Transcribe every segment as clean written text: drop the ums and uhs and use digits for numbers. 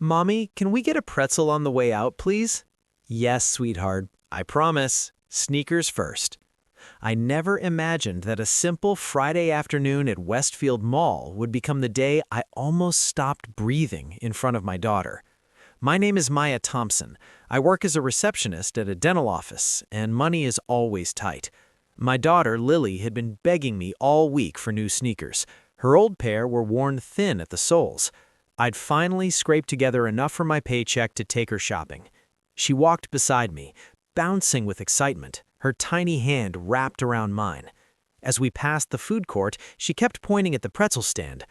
Mommy, can we get a pretzel on the way out, please? Yes, sweetheart. I promise. Sneakers first. I never imagined that a simple Friday afternoon at Westfield Mall would become the day I almost stopped breathing in front of my daughter. My name is Maya Thompson. I work as a receptionist at a dental office, and money is always tight. My daughter, Lily, had been begging me all week for new sneakers. Her old pair were worn thin at the soles. I'd finally scraped together enough from my paycheck to take her shopping. She walked beside me, bouncing with excitement, her tiny hand wrapped around mine. As we passed the food court, she kept pointing at the pretzel stand.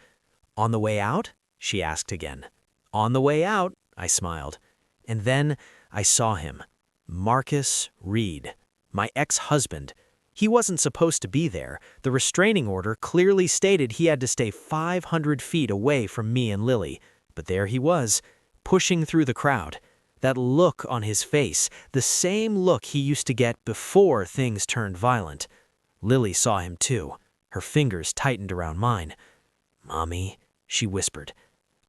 "On the way out?" she asked again. "On the way out," I smiled. And then I saw him. Marcus Reed, my ex-husband. He wasn't supposed to be there. The restraining order clearly stated he had to stay 500 feet away from me and Lily. But there he was, pushing through the crowd. That look on his face, the same look he used to get before things turned violent. Lily saw him too. Her fingers tightened around mine. "Mommy," she whispered.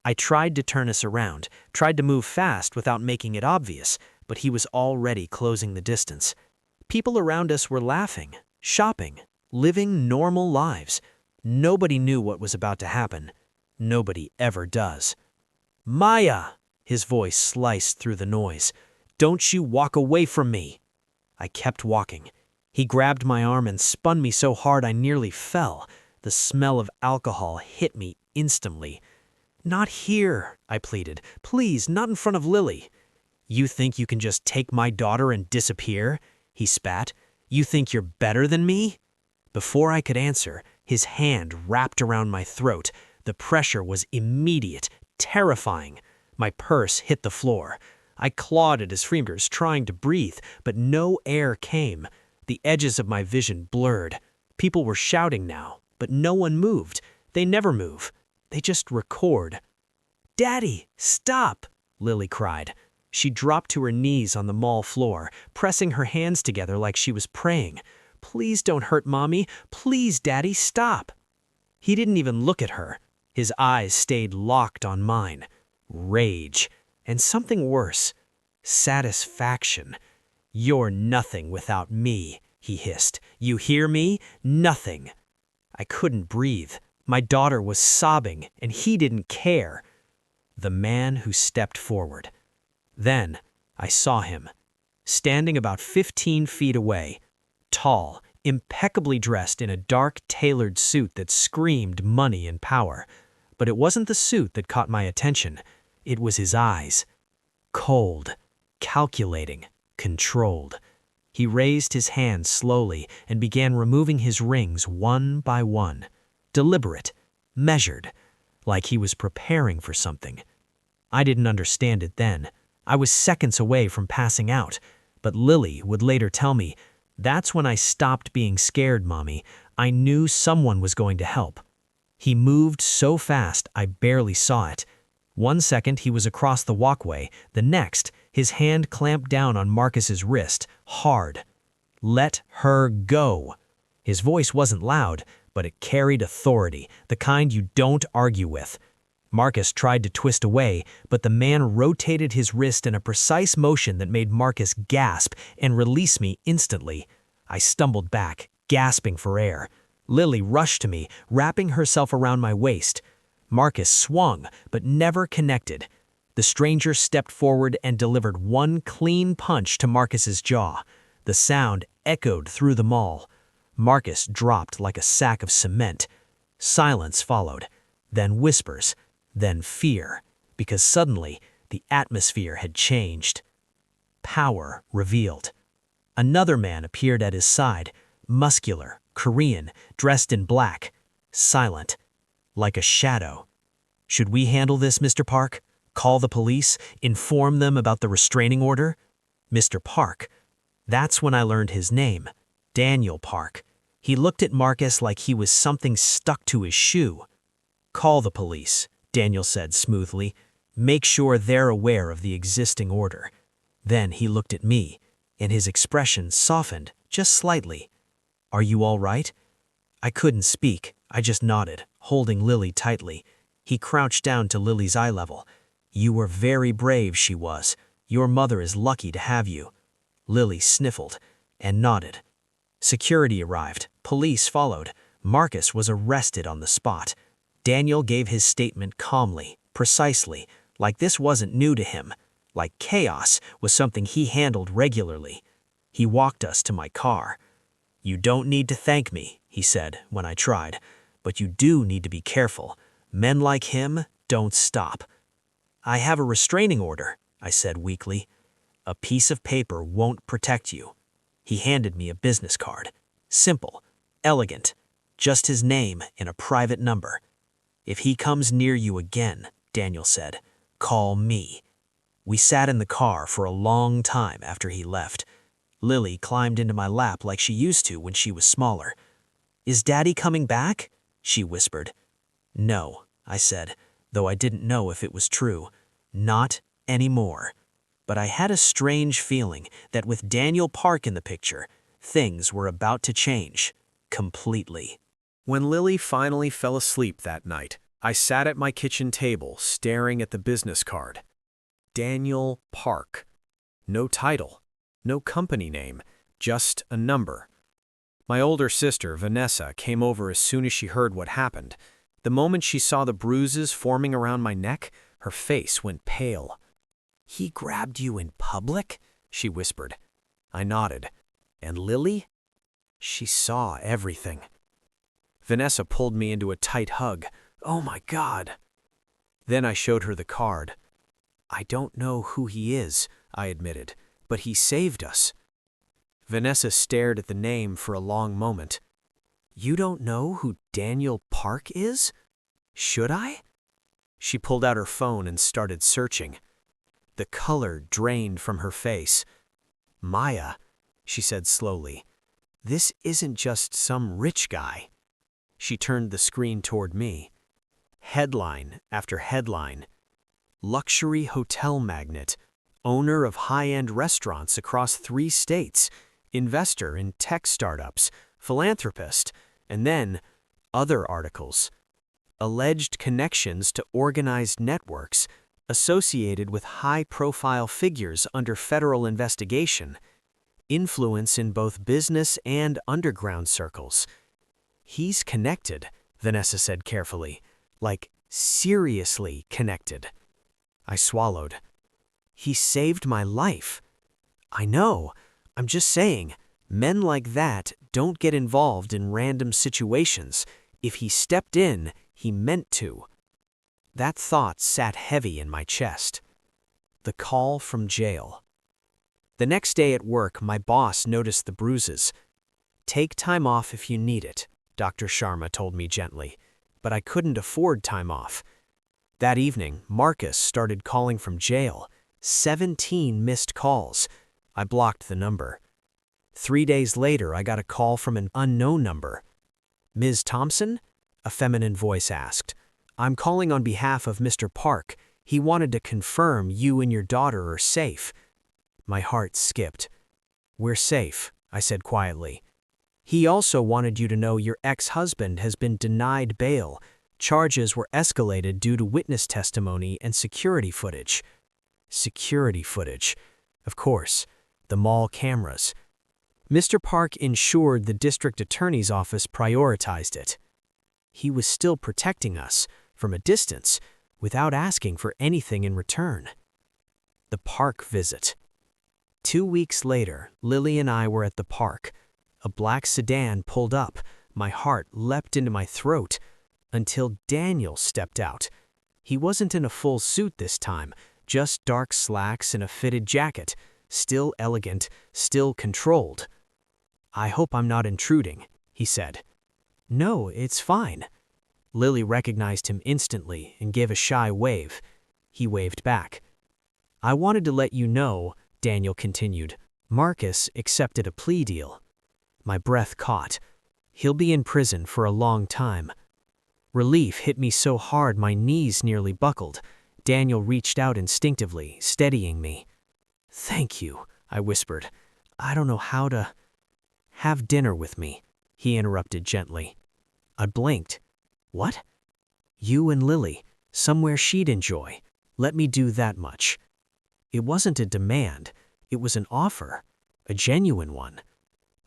I tried to turn us around, tried to move fast without making it obvious, but he was already closing the distance. People around us were laughing, shopping, living normal lives. Nobody knew what was about to happen. Nobody ever does. "Maya!" His voice sliced through the noise. "Don't you walk away from me!" I kept walking. He grabbed my arm and spun me so hard I nearly fell. The smell of alcohol hit me instantly. "Not here," I pleaded. "Please, not in front of Lily." "You think you can just take my daughter and disappear?" He spat. "You think you're better than me?" Before I could answer, his hand wrapped around my throat. The pressure was immediate, terrifying. My purse hit the floor. I clawed at his fingers, trying to breathe, but no air came. The edges of my vision blurred. People were shouting now, but no one moved. They never move. They just record. "Daddy, stop!" Lily cried. She dropped to her knees on the mall floor, pressing her hands together like she was praying. "Please don't hurt Mommy. Please, Daddy, stop." He didn't even look at her. His eyes stayed locked on mine. Rage, and something worse. Satisfaction. "You're nothing without me," he hissed. "You hear me? Nothing." I couldn't breathe. My daughter was sobbing, and he didn't care. The man who stepped forward. Then I saw him, standing about 15 feet away, tall, impeccably dressed in a dark, tailored suit that screamed money and power. But it wasn't the suit that caught my attention. It was his eyes. Cold, calculating, controlled. He raised his hands slowly and began removing his rings one by one. Deliberate, measured, like he was preparing for something. I didn't understand it then. I was seconds away from passing out. But Lily would later tell me, "That's when I stopped being scared, Mommy. I knew someone was going to help." He moved so fast I barely saw it. One second he was across the walkway, the next, his hand clamped down on Marcus's wrist, hard. "Let her go." His voice wasn't loud, but it carried authority, the kind you don't argue with. Marcus tried to twist away, but the man rotated his wrist in a precise motion that made Marcus gasp and release me instantly. I stumbled back, gasping for air. Lily rushed to me, wrapping herself around my waist. Marcus swung, but never connected. The stranger stepped forward and delivered one clean punch to Marcus's jaw. The sound echoed through the mall. Marcus dropped like a sack of cement. Silence followed, then whispers, then fear, because suddenly the atmosphere had changed. Power revealed. Another man appeared at his side, muscular, Korean, dressed in black, silent, like a shadow. "Should we handle this, Mr. Park? Call the police? Inform them about the restraining order?" Mr. Park. That's when I learned his name, Daniel Park. He looked at Marcus like he was something stuck to his shoe. "Call the police," Daniel said smoothly. "Make sure they're aware of the existing order." Then he looked at me, and his expression softened just slightly. "Are you all right?" I couldn't speak. I just nodded, holding Lily tightly. He crouched down to Lily's eye level. You were very brave, she was. Your mother is lucky to have you. Lily sniffled and nodded. Security arrived. Police followed. Marcus was arrested on the spot. Daniel gave his statement calmly, precisely, like this wasn't new to him, like chaos was something he handled regularly. He walked us to my car. You don't need to thank me, he said when I tried, but you do need to be careful. Men like him don't stop. I have a restraining order, I said weakly. A piece of paper won't protect you. He handed me a business card. Simple, elegant, just his name and a private number. If he comes near you again, Daniel said, call me. We sat in the car for a long time after he left. Lily climbed into my lap like she used to when she was smaller. Is Daddy coming back? She whispered. No, I said, though I didn't know if it was true. Not anymore. But I had a strange feeling that with Daniel Park in the picture, things were about to change completely. When Lily finally fell asleep that night, I sat at my kitchen table staring at the business card. Daniel Park. No title, no company name, just a number. My older sister, Vanessa, came over as soon as she heard what happened. The moment she saw the bruises forming around my neck, her face went pale. He grabbed you in public? She whispered. I nodded. And Lily? She saw everything. Vanessa pulled me into a tight hug. Oh my God. Then I showed her the card. I don't know who he is, I admitted, but he saved us. Vanessa stared at the name for a long moment. You don't know who Daniel Park is? Should I? She pulled out her phone and started searching. The color drained from her face. Maya, she said slowly, this isn't just some rich guy. She turned the screen toward me. Headline after headline. Luxury hotel magnate, owner of high-end restaurants across 3 states, investor in tech startups, philanthropist, and then other articles. Alleged connections to organized networks associated with high-profile figures under federal investigation. Influence in both business and underground circles. He's connected, Vanessa said carefully, like seriously connected. I swallowed. He saved my life. I know. I'm just saying, men like that don't get involved in random situations. If he stepped in, he meant to. That thought sat heavy in my chest. The call from jail. The next day at work, my boss noticed the bruises. Take time off if you need it, Dr. Sharma told me gently, but I couldn't afford time off. That evening, Marcus started calling from jail. 17 missed calls. I blocked the number. 3 days later, I got a call from an unknown number. Ms. Thompson? A feminine voice asked. I'm calling on behalf of Mr. Park. He wanted to confirm you and your daughter are safe. My heart skipped. We're safe, I said quietly. He also wanted you to know your ex-husband has been denied bail. Charges were escalated due to witness testimony and security footage. Security footage. Of course, the mall cameras. Mr. Park ensured the district attorney's office prioritized it. He was still protecting us, from a distance, without asking for anything in return. The park visit. 2 weeks later, Lily and I were at the park. A black sedan pulled up. My heart leapt into my throat until Daniel stepped out. He wasn't in a full suit this time, just dark slacks and a fitted jacket, still elegant, still controlled. I hope I'm not intruding, he said. No, it's fine. Lily recognized him instantly and gave a shy wave. He waved back. I wanted to let you know, Daniel continued, Marcus accepted a plea deal. My breath caught. He'll be in prison for a long time. Relief hit me so hard my knees nearly buckled. Daniel reached out instinctively, steadying me. Thank you, I whispered. I don't know how to... Have dinner with me, he interrupted gently. I blinked. What? You and Lily, somewhere she'd enjoy. Let me do that much. It wasn't a demand, it was an offer, a genuine one.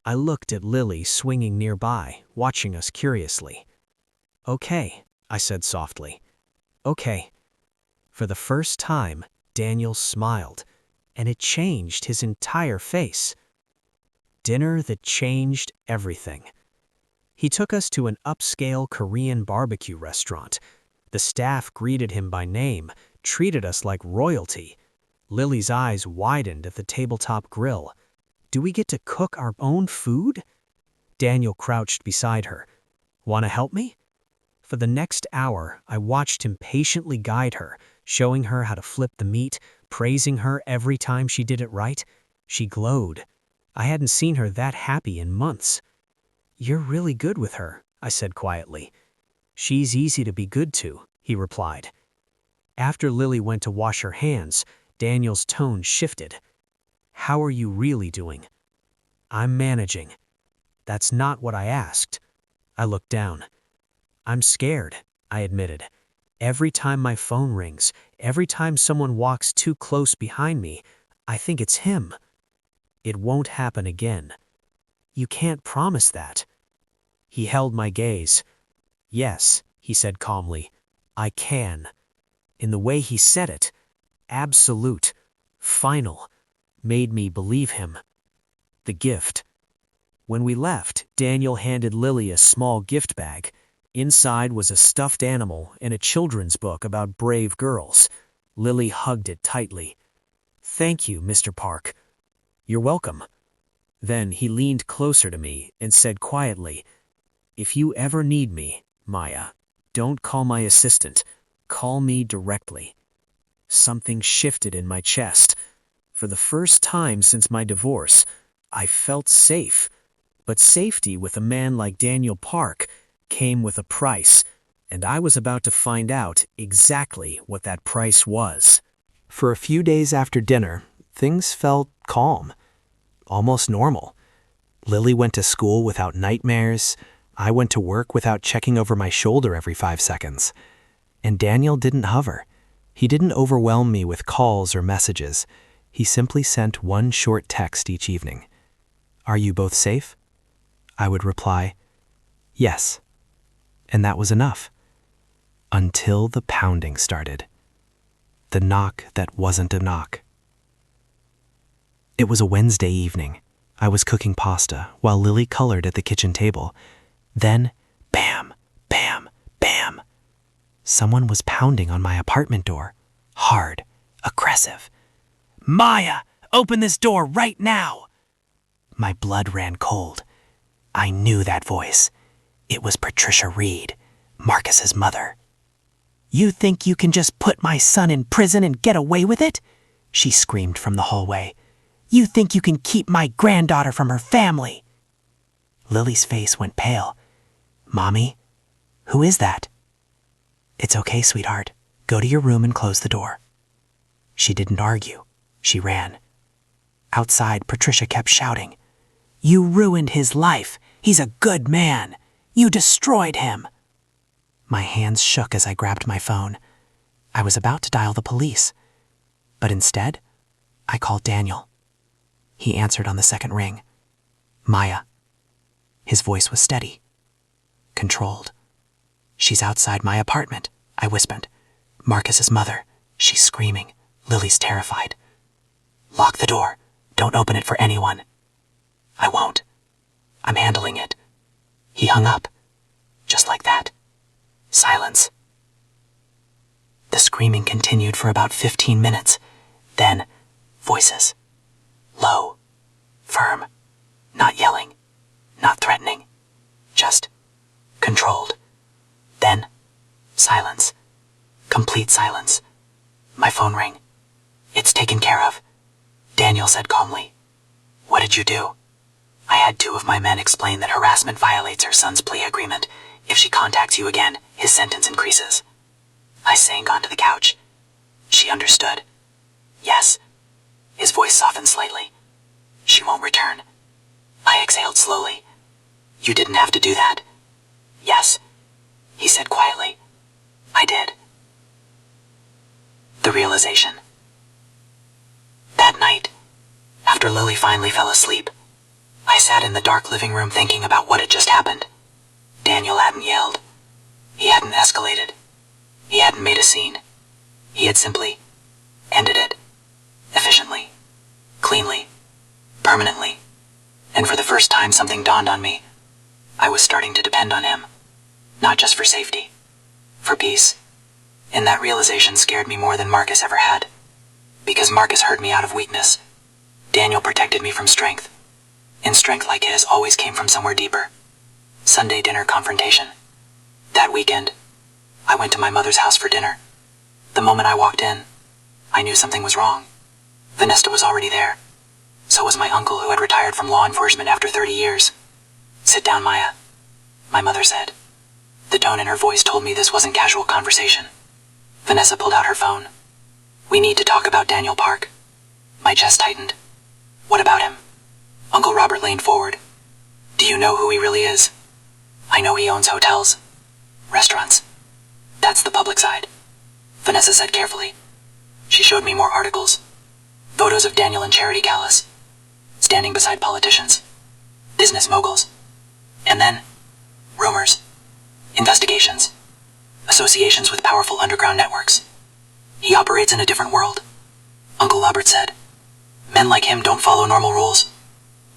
I looked at Lily swinging nearby, watching us curiously. Okay, I said softly. Okay. For the first time, Daniel smiled, and it changed his entire face. Dinner that changed everything. He took us to an upscale Korean barbecue restaurant. The staff greeted him by name, treated us like royalty. Lily's eyes widened at the tabletop grill. Do we get to cook our own food? Daniel crouched beside her. Want to help me? For the next hour, I watched him patiently guide her, showing her how to flip the meat, praising her every time she did it right. She glowed. I hadn't seen her that happy in months. You're really good with her, I said quietly. She's easy to be good to, he replied. After Lily went to wash her hands, Daniel's tone shifted. How are you really doing? I'm managing. That's not what I asked. I looked down. I'm scared, I admitted. Every time my phone rings, every time someone walks too close behind me, I think it's him. It won't happen again. You can't promise that. He held my gaze. Yes, he said calmly, I can. In the way he said it, absolute, final, made me believe him. The gift. When we left, Daniel handed Lily a small gift bag. Inside was a stuffed animal and a children's book about brave girls. Lily hugged it tightly. Thank you, Mr. Park. You're welcome. Then he leaned closer to me and said quietly, If you ever need me, Maya, don't call my assistant. Call me directly. Something shifted in my chest. For the first time since my divorce, I felt safe. But safety with a man like Daniel Park came with a price, and I was about to find out exactly what that price was. For a few days after dinner, things felt calm, almost normal. Lily went to school without nightmares. I went to work without checking over my shoulder every 5 seconds. And Daniel didn't hover. He didn't overwhelm me with calls or messages. He simply sent one short text each evening. Are you both safe? I would reply, yes. And that was enough. Until the pounding started. The knock that wasn't a knock. It was a Wednesday evening. I was cooking pasta while Lily colored at the kitchen table. Then, bam, bam, bam. Someone was pounding on my apartment door. Hard, aggressive. Maya, open this door right now! My blood ran cold. I knew that voice. It was Patricia Reed, Marcus's mother. You think you can just put my son in prison and get away with it? She screamed from the hallway. You think you can keep my granddaughter from her family? Lily's face went pale. Mommy, who is that? It's okay, sweetheart. Go to your room and close the door. She didn't argue. She ran. Outside, Patricia kept shouting. You ruined his life. He's a good man. You destroyed him. My hands shook as I grabbed my phone. I was about to dial the police. But instead, I called Daniel. He answered on the second ring. Maya. His voice was steady. Controlled. She's outside my apartment, I whispered. Marcus's mother. She's screaming. Lily's terrified. Lock the door. Don't open it for anyone. I won't. I'm handling it. He hung up. Just like that. Silence. The screaming continued for about 15 minutes. Then, voices. Low. Firm. Not yelling. Not threatening. Just controlled. Then, silence. Complete silence. My phone rang. It's taken care of. Daniel said calmly. What did you do? I had 2 of my men explain that harassment violates her son's plea agreement. If she contacts you again, his sentence increases. I sank onto the couch. She understood. Yes. His voice softened slightly. She won't return. I exhaled slowly. You didn't have to do that. Yes, he said quietly. I did. The realization. That night, after Lily finally fell asleep, I sat in the dark living room thinking about what had just happened. Daniel hadn't yelled. He hadn't escalated. He hadn't made a scene. He had simply ended it. Efficiently. Cleanly. Permanently. And for the first time something dawned on me. I was starting to depend on him. Not just for safety. For peace. And that realization scared me more than Marcus ever had. Because Marcus hurt me out of weakness. Daniel protected me from strength. And strength like his always came from somewhere deeper. Sunday dinner confrontation. That weekend, I went to my mother's house for dinner. The moment I walked in, I knew something was wrong. Vanessa was already there. So was my uncle who had retired from law enforcement after 30 years. "Sit down, Maya," my mother said. The tone in her voice told me this wasn't casual conversation. Vanessa pulled out her phone. "We need to talk about Daniel Park." My chest tightened. "What about him?" Uncle Robert leaned forward. "Do you know who he really is?" "I know he owns hotels. Restaurants. That's the public side," Vanessa said carefully. She showed me more articles. Photos of Daniel in charity galas. Standing beside politicians. Business moguls. And then, rumors. Investigations. Associations with powerful underground networks. "He operates in a different world," Uncle Robert said. "Men like him don't follow normal rules.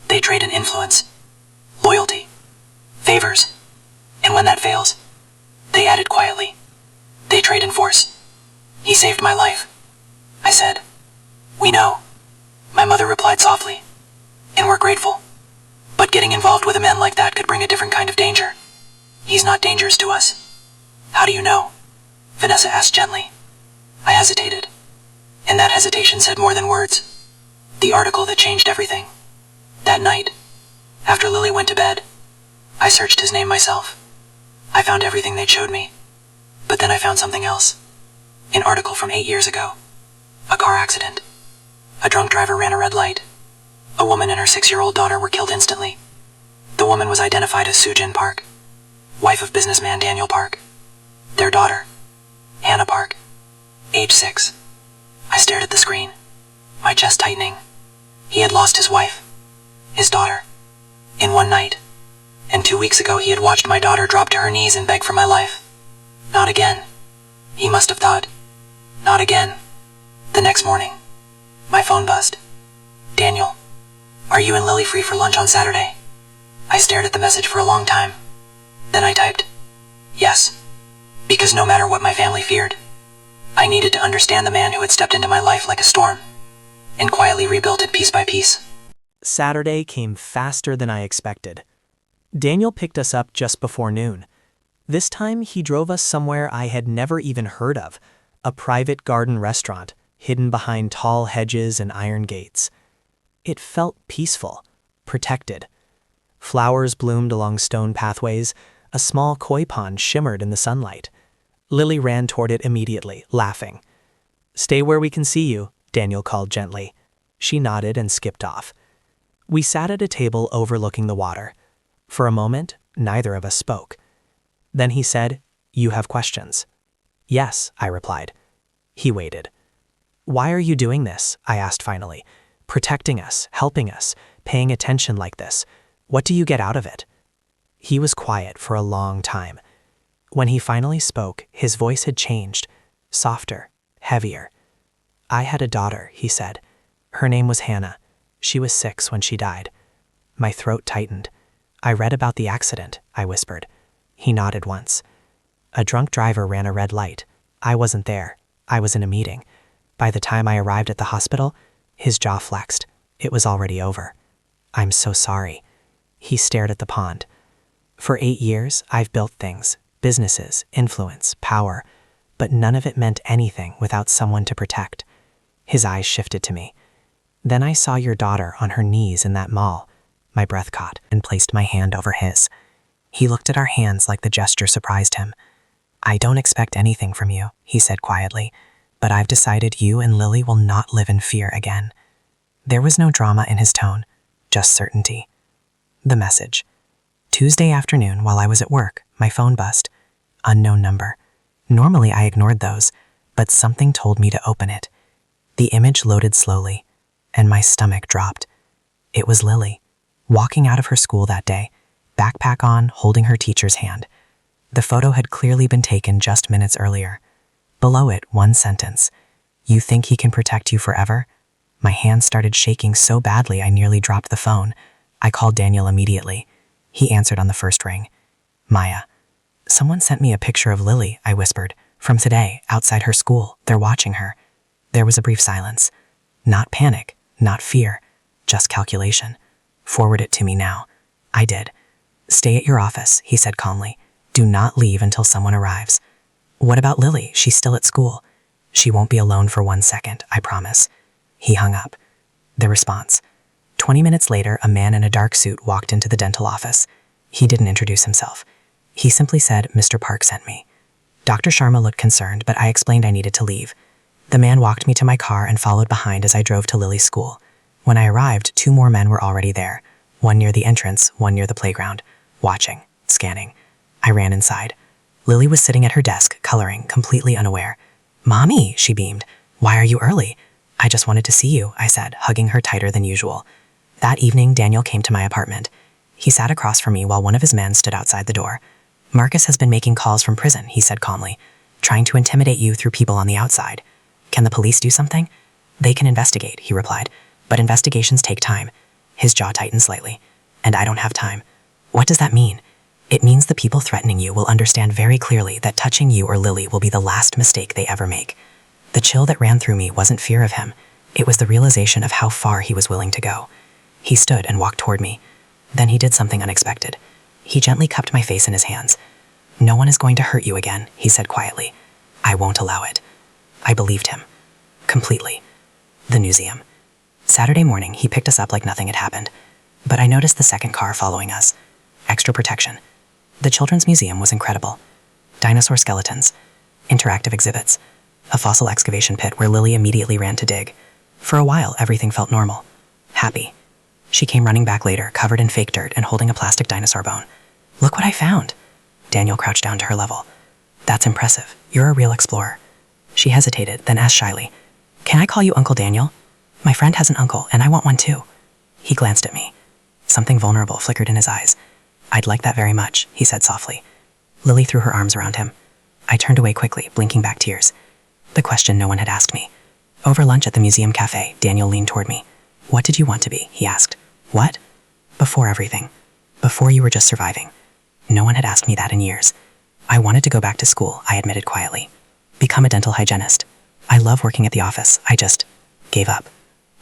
They trade in influence, loyalty, favors, and when that fails, they added quietly, they trade in force. He saved my life," I said. "We know," my mother replied softly, "and we're grateful. But getting involved with a man like that could bring a different kind of danger. He's not dangerous to us." "How do you know?" Vanessa asked gently. I hesitated, and that hesitation said more than words. The article that changed everything. That night, after Lily went to bed, I searched his name myself. I found everything they'd showed me. But then I found something else. An article from 8 years ago. A car accident. A drunk driver ran a red light. A woman and her 6-year-old daughter were killed instantly. The woman was identified as Sujin Park, wife of businessman Daniel Park. Their daughter, Hannah Park, age 6. I stared at the screen, my chest tightening. He had lost his wife, his daughter, in one night. And 2 weeks ago he had watched my daughter drop to her knees and beg for my life. Not again, he must have thought. Not again. The next morning, my phone buzzed. "Daniel, are you and Lily free for lunch on Saturday?" I stared at the message for a long time. Then I typed, "Yes," because no matter what my family feared, I needed to understand the man who had stepped into my life like a storm, and quietly rebuilt it piece by piece. Saturday came faster than I expected. Daniel picked us up just before noon. This time he drove us somewhere I had never even heard of, a private garden restaurant, hidden behind tall hedges and iron gates. It felt peaceful, protected. Flowers bloomed along stone pathways, a small koi pond shimmered in the sunlight. Lily ran toward it immediately, laughing. "Stay where we can see you," Daniel called gently. She nodded and skipped off. We sat at a table overlooking the water. For a moment, neither of us spoke. Then he said, "You have questions?" "Yes," I replied. He waited. "Why are you doing this?" I asked finally. "Protecting us, helping us, paying attention like this. What do you get out of it?" He was quiet for a long time. When he finally spoke, his voice had changed, softer, heavier. "I had a daughter," he said. "Her name was Hannah. She was 6 when she died." My throat tightened. "I read about the accident," I whispered. He nodded once. "A drunk driver ran a red light. I wasn't there. I was in a meeting. By the time I arrived at the hospital, his jaw flexed. It was already over. I'm so sorry." He stared at the pond. "For 8 years, I've built things, businesses, influence, power, but none of it meant anything without someone to protect." His eyes shifted to me. "Then I saw your daughter on her knees in that mall." My breath caught and placed my hand over his. He looked at our hands like the gesture surprised him. "I don't expect anything from you," he said quietly, "but I've decided you and Lily will not live in fear again." There was no drama in his tone, just certainty. The message. Tuesday afternoon while I was at work, my phone buzzed. Unknown number. Normally I ignored those, but something told me to open it. The image loaded slowly, and my stomach dropped. It was Lily, walking out of her school that day, backpack on, holding her teacher's hand. The photo had clearly been taken just minutes earlier. Below it, one sentence: "You think he can protect you forever?" My hand started shaking so badly I nearly dropped the phone. I called Daniel immediately. He answered on the first ring. "Maya, someone sent me a picture of Lily," I whispered. "From today, outside her school. They're watching her." There was a brief silence. Not panic, not fear, just calculation. "Forward it to me now." I did. "Stay at your office," he said calmly. "Do not leave until someone arrives." "What about Lily? She's still at school." "She won't be alone for 1 second, I promise." He hung up. The response. 20 minutes later, a man in a dark suit walked into the dental office. He didn't introduce himself. He simply said, "Mr. Park sent me." Dr. Sharma looked concerned, but I explained I needed to leave. The man walked me to my car and followed behind as I drove to Lily's school. When I arrived, 2 more men were already there. One near the entrance, one near the playground. Watching, scanning. I ran inside. Lily was sitting at her desk, coloring, completely unaware. "Mommy," she beamed. "Why are you early?" "I just wanted to see you," I said, hugging her tighter than usual. That evening, Daniel came to my apartment. He sat across from me while one of his men stood outside the door. "Marcus has been making calls from prison," he said calmly, "trying to intimidate you through people on the outside. Can the police do something?" "They can investigate," he replied, "but investigations take time." His jaw tightened slightly. "And I don't have time." "What does that mean?" "It means the people threatening you will understand very clearly that touching you or Lily will be the last mistake they ever make." The chill that ran through me wasn't fear of him. It was the realization of how far he was willing to go. He stood and walked toward me. Then he did something unexpected. He gently cupped my face in his hands. "No one is going to hurt you again," he said quietly. "I won't allow it." I believed him. Completely. The museum. Saturday morning, he picked us up like nothing had happened. But I noticed the second car following us. Extra protection. The Children's Museum was incredible. Dinosaur skeletons. Interactive exhibits. A fossil excavation pit where Lily immediately ran to dig. For a while, everything felt normal. Happy. She came running back later, covered in fake dirt and holding a plastic dinosaur bone. "Look what I found." Daniel crouched down to her level. "That's impressive. You're a real explorer." She hesitated, then asked shyly, "Can I call you Uncle Daniel? My friend has an uncle, and I want one too." He glanced at me. Something vulnerable flickered in his eyes. "I'd like that very much," he said softly. Lily threw her arms around him. I turned away quickly, blinking back tears. The question no one had asked me. Over lunch at the museum cafe, Daniel leaned toward me. "What did you want to be?" he asked. "What?" "Before everything. Before you were just surviving." No one had asked me that in years. "I wanted to go back to school," I admitted quietly. "Become a dental hygienist. I love working at the office. I just gave up."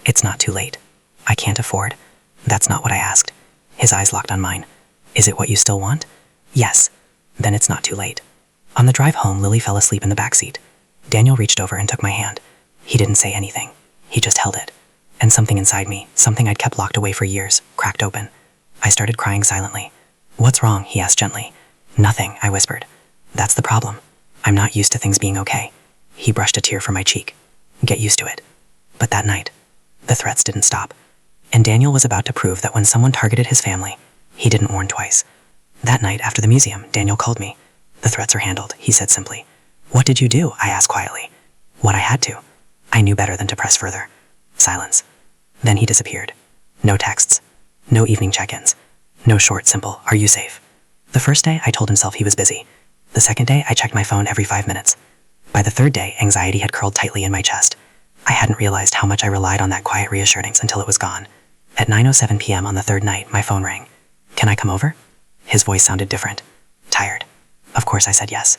"It's not too late." "I can't afford." "That's not what I asked." His eyes locked on mine. "Is it what you still want?" "Yes." "Then it's not too late." On the drive home, Lily fell asleep in the back seat. Daniel reached over and took my hand. He didn't say anything. He just held it. And something inside me, something I'd kept locked away for years, cracked open. I started crying silently. "What's wrong?" he asked gently. "Nothing," I whispered. "That's the problem. I'm not used to things being okay." He brushed a tear from my cheek. "Get used to it." But that night, the threats didn't stop. And Daniel was about to prove that when someone targeted his family, he didn't warn twice. That night, after the museum, Daniel called me. "The threats are handled," he said simply. "What did you do?" I asked quietly. "What I had to." I knew better than to press further. Silence. Then he disappeared. No texts. No evening check-ins. No short, simple, "Are you safe?" The first day, I told himself he was busy. The second day, I checked my phone every 5 minutes. By the third day, anxiety had curled tightly in my chest. I hadn't realized how much I relied on that quiet reassurance until it was gone. At 9:07 p.m. on the third night, my phone rang. "Can I come over?" His voice sounded different. Tired. Of course I said yes.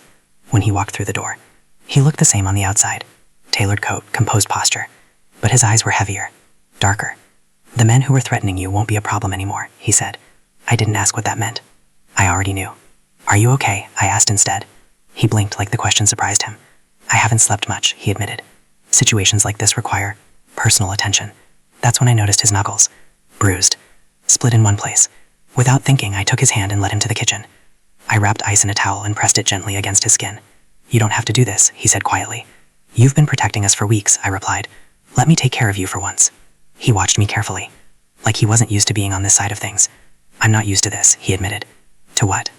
When he walked through the door, he looked the same on the outside. Tailored coat, composed posture. But his eyes were heavier. Darker. "The men who were threatening you won't be a problem anymore," he said. I didn't ask what that meant. I already knew. "Are you okay?" I asked instead. He blinked like the question surprised him. "I haven't slept much," he admitted. "Situations like this require personal attention." That's when I noticed his knuckles. Bruised. Split in one place. Without thinking, I took his hand and led him to the kitchen. I wrapped ice in a towel and pressed it gently against his skin. "You don't have to do this," he said quietly. "You've been protecting us for weeks," I replied. "Let me take care of you for once." He watched me carefully. Like he wasn't used to being on this side of things. "I'm not used to this," he admitted. "To what?"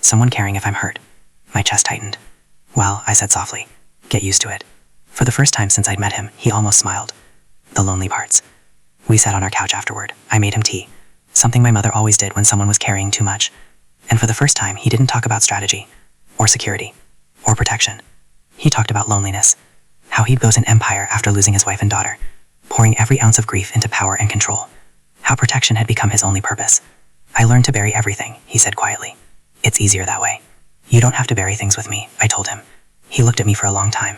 "Someone caring if I'm hurt." My chest tightened. "Well," I said softly, "get used to it." For the first time since I'd met him, he almost smiled. The lonely parts. We sat on our couch afterward. I made him tea, something my mother always did when someone was carrying too much. And for the first time, he didn't talk about strategy, or security, or protection. He talked about loneliness, how he'd built an empire after losing his wife and daughter, pouring every ounce of grief into power and control, how protection had become his only purpose. I learned to bury everything, he said quietly. It's easier that way. You don't have to bury things with me, I told him. He looked at me for a long time,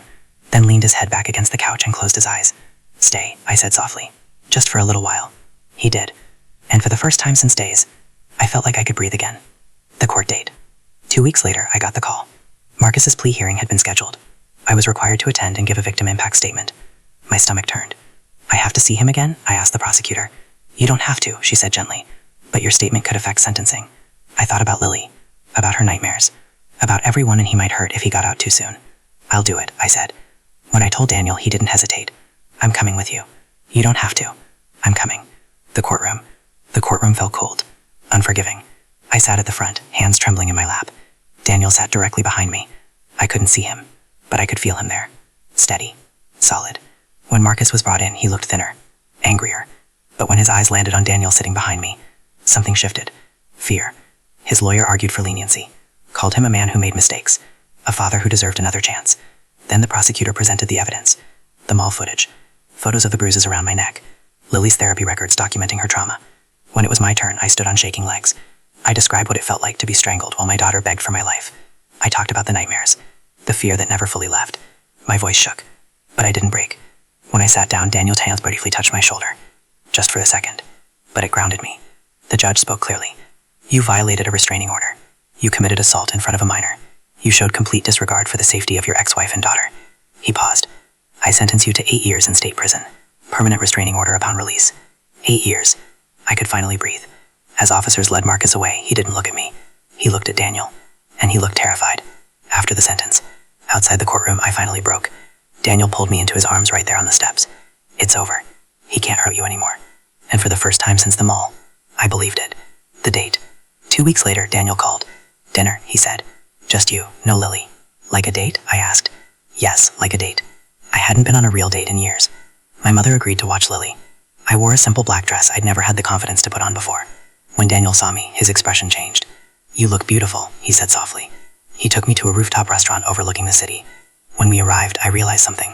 then leaned his head back against the couch and closed his eyes. Stay, I said softly. Just for a little while. He did. And for the first time since days, I felt like I could breathe again. The court date. 2 weeks later, I got the call. Marcus's plea hearing had been scheduled. I was required to attend and give a victim impact statement. My stomach turned. I have to see him again? I asked the prosecutor. You don't have to, she said gently, but your statement could affect sentencing. I thought about Lily, about her nightmares, about everyone he might hurt if he got out too soon. I'll do it, I said. When I told Daniel, he didn't hesitate. I'm coming with you. You don't have to. I'm coming. The courtroom. The courtroom felt cold, unforgiving. I sat at the front, hands trembling in my lap. Daniel sat directly behind me. I couldn't see him, but I could feel him there. Steady. Solid. When Marcus was brought in, he looked thinner, angrier. But when his eyes landed on Daniel sitting behind me, something shifted. Fear. His lawyer argued for leniency, called him a man who made mistakes, a father who deserved another chance. Then the prosecutor presented the evidence. The mall footage. Photos of the bruises around my neck. Lily's therapy records documenting her trauma. When it was my turn, I stood on shaking legs. I described what it felt like to be strangled while my daughter begged for my life. I talked about the nightmares, the fear that never fully left. My voice shook, but I didn't break. When I sat down, Daniel's hands briefly touched my shoulder. Just for a second. But it grounded me. The judge spoke clearly. You violated a restraining order. You committed assault in front of a minor. You showed complete disregard for the safety of your ex-wife and daughter. He paused. I sentence you to 8 years in state prison. Permanent restraining order upon release. 8 years. I could finally breathe. As officers led Marcus away, he didn't look at me. He looked at Daniel. And he looked terrified. After the sentence, outside the courtroom, I finally broke. Daniel pulled me into his arms right there on the steps. It's over. He can't hurt you anymore. And for the first time since the mall, I believed it. The date. 2 weeks later, Daniel called. Dinner, he said. Just you, no Lily. Like a date? I asked. Yes, like a date. I hadn't been on a real date in years. My mother agreed to watch Lily. I wore a simple black dress I'd never had the confidence to put on before. When Daniel saw me, his expression changed. You look beautiful, he said softly. He took me to a rooftop restaurant overlooking the city. When we arrived, I realized something.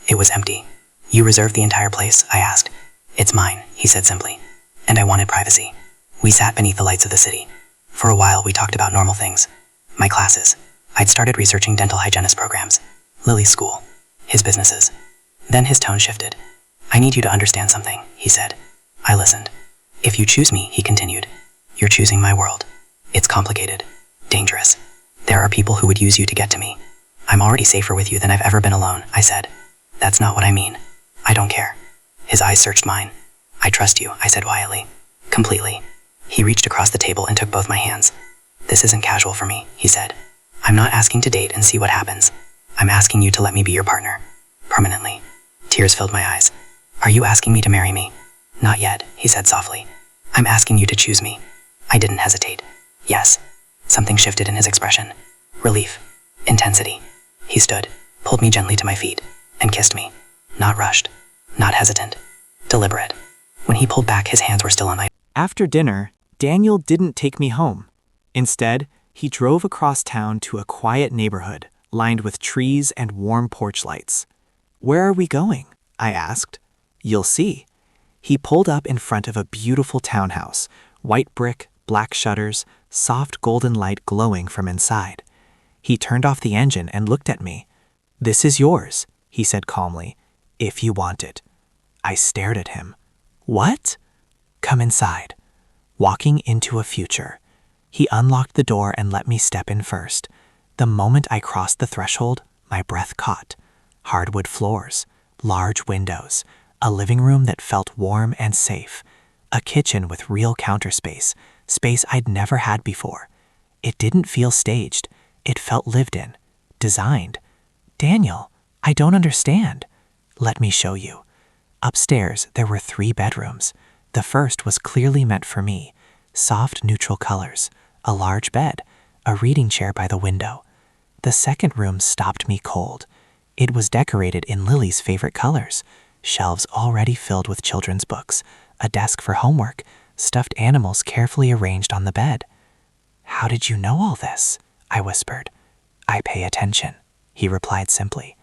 It was empty. You reserved the entire place? I asked. It's mine, he said simply. And I wanted privacy. We sat beneath the lights of the city. For a while, we talked about normal things. My classes. I'd started researching dental hygienist programs. Lily's school. His businesses. Then his tone shifted. I need you to understand something, he said. I listened. If you choose me, he continued, you're choosing my world. It's complicated. Dangerous. There are people who would use you to get to me. I'm already safer with you than I've ever been alone, I said. That's not what I mean. I don't care. His eyes searched mine. I trust you, I said quietly. Completely. He reached across the table and took both my hands. This isn't casual for me, he said. I'm not asking to date and see what happens. I'm asking you to let me be your partner. Permanently. Tears filled my eyes. Are you asking me to marry me? Not yet, he said softly. I'm asking you to choose me. I didn't hesitate. Yes. Something shifted in his expression. Relief. Intensity. He stood, pulled me gently to my feet, and kissed me. Not rushed. Not hesitant. Deliberate. When he pulled back, his hands were still on my... After dinner, Daniel didn't take me home. Instead, he drove across town to a quiet neighborhood, lined with trees and warm porch lights. Where are we going? I asked. You'll see. He pulled up in front of a beautiful townhouse, white brick, black shutters, soft golden light glowing from inside. He turned off the engine and looked at me. This is yours, he said calmly, if you want it. I stared at him. What? Come inside. Walking into a future. He unlocked the door and let me step in first. The moment I crossed the threshold, my breath caught. Hardwood floors, large windows, a living room that felt warm and safe, a kitchen with real counter space I'd never had before. It didn't feel staged. It felt lived in, designed. Daniel, I don't understand. Let me show you. Upstairs, there were 3 bedrooms. The first was clearly meant for me. Soft, neutral colors, a large bed, a reading chair by the window. The second room stopped me cold. It was decorated in Lily's favorite colors, shelves already filled with children's books, a desk for homework, stuffed animals carefully arranged on the bed. "How did you know all this?" I whispered. "I pay attention," he replied simply.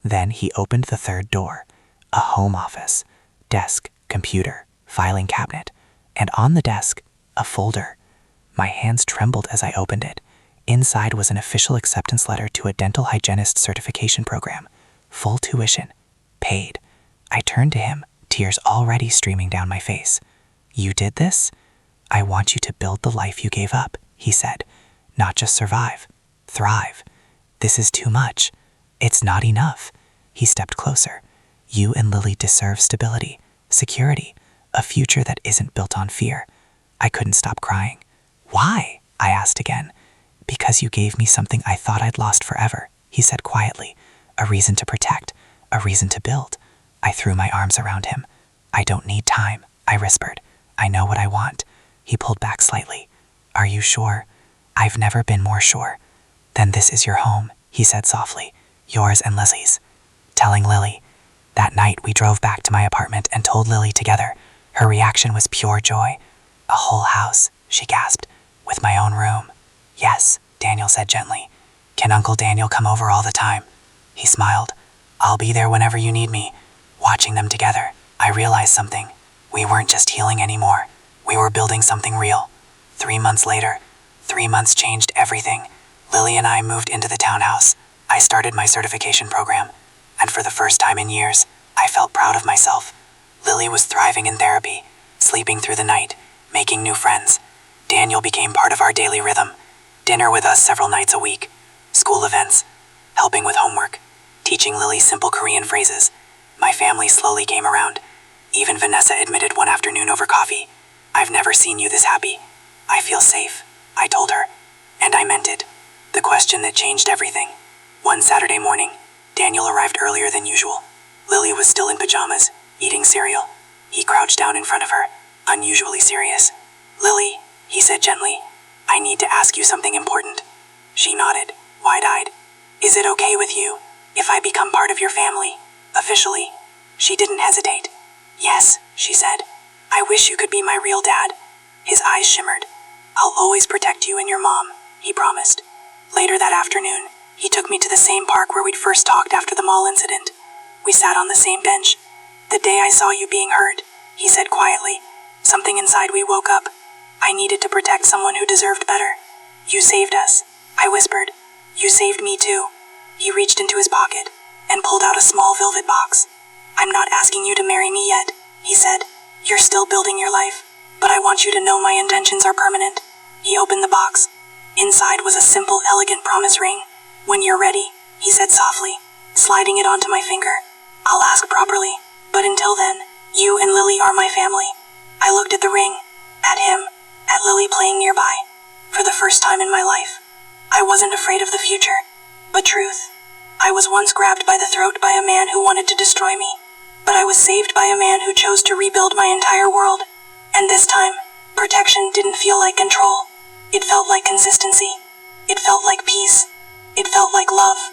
Then he opened the third door, a home office, desk, computer, filing cabinet, and on the desk, a folder. My hands trembled as I opened it. Inside was an official acceptance letter to a dental hygienist certification program. Full tuition. Paid. I turned to him, tears already streaming down my face. "You did this? I want you to build the life you gave up," he said. "Not just survive. Thrive. This is too much. It's not enough." He stepped closer. "You and Lily deserve stability, security, a future that isn't built on fear." I couldn't stop crying. "Why?" I asked again. "Because you gave me something I thought I'd lost forever," he said quietly. "A reason to protect, a reason to build." I threw my arms around him. "I don't need time," I whispered. "I know what I want." He pulled back slightly. "Are you sure?" "I've never been more sure." "Then this is your home," he said softly. "Yours and Lizzie's." Telling Lily. That night we drove back to my apartment and told Lily together. Her reaction was pure joy. "A whole house," she gasped, "with my own room." "Yes," Daniel said gently. "Can Uncle Daniel come over all the time?" He smiled. "I'll be there whenever you need me." Watching them together, I realized something. We weren't just healing anymore. We were building something real. 3 months later, 3 months changed everything. Lily and I moved into the townhouse. I started my certification program. And for the first time in years, I felt proud of myself. Lily was thriving in therapy, sleeping through the night, making new friends. Daniel became part of our daily rhythm. Dinner with us several nights a week. School events. Helping with homework. Teaching Lily simple Korean phrases. My family slowly came around. Even Vanessa admitted one afternoon over coffee, "I've never seen you this happy." "I feel safe," I told her. And I meant it. The question that changed everything. One Saturday morning, Daniel arrived earlier than usual. Lily was still in pajamas, eating cereal. He crouched down in front of her, unusually serious. "Lily," he said gently, "I need to ask you something important." She nodded, wide-eyed. "Is it okay with you if I become part of your family, officially?" She didn't hesitate. "Yes," she said. "I wish you could be my real dad." His eyes shimmered. "I'll always protect you and your mom," he promised. Later that afternoon, he took me to the same park where we'd first talked after the mall incident. We sat on the same bench. "The day I saw you being hurt," he said quietly, "something inside we woke up. I needed to protect someone who deserved better. You saved us," I whispered. "You saved me too." He reached into his pocket and pulled out a small velvet box. "I'm not asking you to marry me yet," he said. "You're still building your life, but I want you to know my intentions are permanent." He opened the box. Inside was a simple, elegant promise ring. "When you're ready," he said softly, sliding it onto my finger. "I'll ask properly, but until then, you and Lily are my family." I looked at the ring, at him, at Lily playing nearby. For the first time in my life, I wasn't afraid of the future, but truth. I was once grabbed by the throat by a man who wanted to destroy me, but I was saved by a man who chose to rebuild my entire world. And this time, protection didn't feel like control. It felt like consistency. It felt like peace. It felt like love.